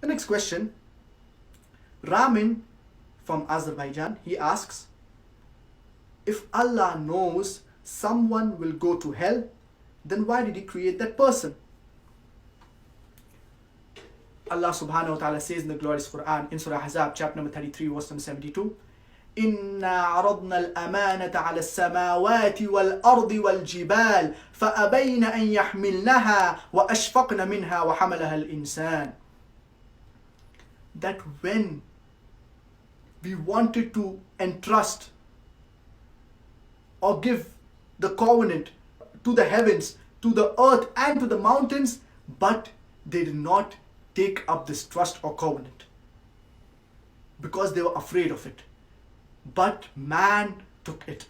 The next question, Ramin from Azerbaijan, he asks, if Allah knows someone will go to hell, then why did He create that person? Allah subhanahu wa ta'ala says in the glorious Quran, in Surah Ahzab, chapter number 33, verse number 72, إِنَّا عَرَضْنَا الْأَمَانَةَ عَلَى السَّمَاوَاتِ وَالْأَرْضِ وَالْجِبَالِ فَأَبَيْنَ أَن يَحْمِلْنَهَا وَأَشْفَقْنَ مِنْهَا وَحَمَلَهَا الْإِنسَانِ. That when we wanted to entrust or give the covenant to the heavens, to the earth and to the mountains, but they did not take up this trust or covenant because they were afraid of it. But man took it.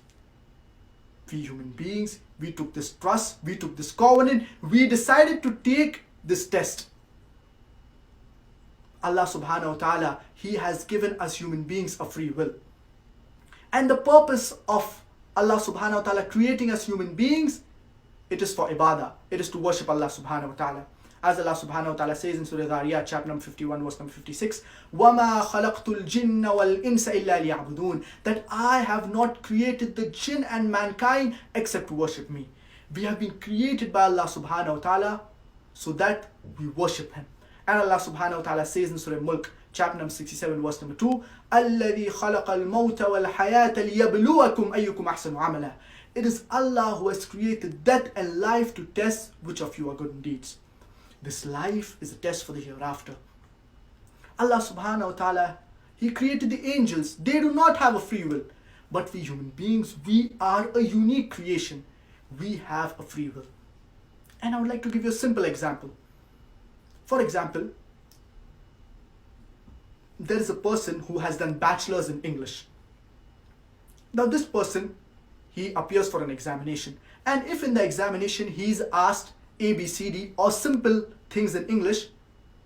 We human beings, we took this trust, we took this covenant, we decided to take this test. Allah subhanahu wa ta'ala, He has given us human beings a free will. And the purpose of Allah subhanahu wa ta'ala creating us human beings, it is for ibadah. It is to worship Allah subhanahu wa ta'ala. As Allah subhanahu wa ta'ala says in Surah Dhariyat, chapter number 51, verse number 56, وَمَا خَلَقْتُ الْجِنَّ وَالْإِنسَ إِلَّا لِيَعْبُدُونَ, that I have not created the jinn and mankind except to worship me. We have been created by Allah subhanahu wa ta'ala so that we worship Him. And Allah subhanahu wa ta'ala says in Surah Mulk, chapter number 67, verse number 2, الَّذِي خَلَقَ الْمَوْتَ وَالْحَيَاةَ لِيَبْلُوَكُمْ أَيُّكُمْ أَحْسَنُ عَمَلًا. It is Allah who has created death and life to test which of you are good in deeds. This life is a test for the hereafter. Allah subhanahu wa ta'ala, He created the angels. They do not have a free will. But we human beings, we are a unique creation. We have a free will. And I would like to give you a simple example. For example, there is a person who has done bachelor's in English. Now this person, he appears for an examination. And if in the examination he is asked A, B, C, D or simple things in English,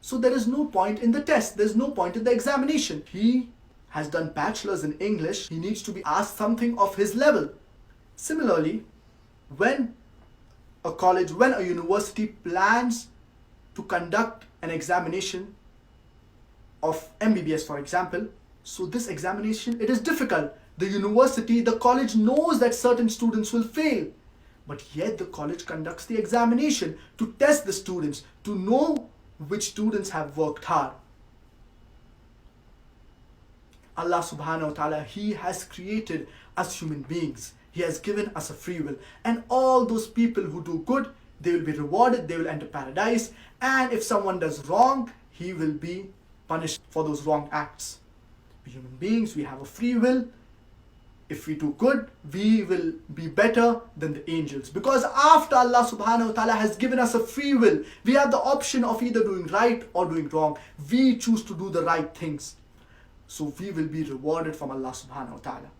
so there is no point in the test. There is no point in the examination. He has done bachelor's in English. He needs to be asked something of his level. Similarly, when a college, when a university plans to conduct an examination of MBBS, for example, so this examination, it is difficult. The university, the college knows that certain students will fail. But yet the college conducts the examination to test the students, to know which students have worked hard. Allah subhanahu wa ta'ala, He has created us human beings. He has given us a free will. And all those people who do good, they will be rewarded, they will enter paradise. And if someone does wrong, he will be punished for those wrong acts. We human beings, we have a free will. If we do good, we will be better than the angels. Because after Allah subhanahu wa ta'ala has given us a free will, we have the option of either doing right or doing wrong. We choose to do the right things. So we will be rewarded from Allah subhanahu wa ta'ala.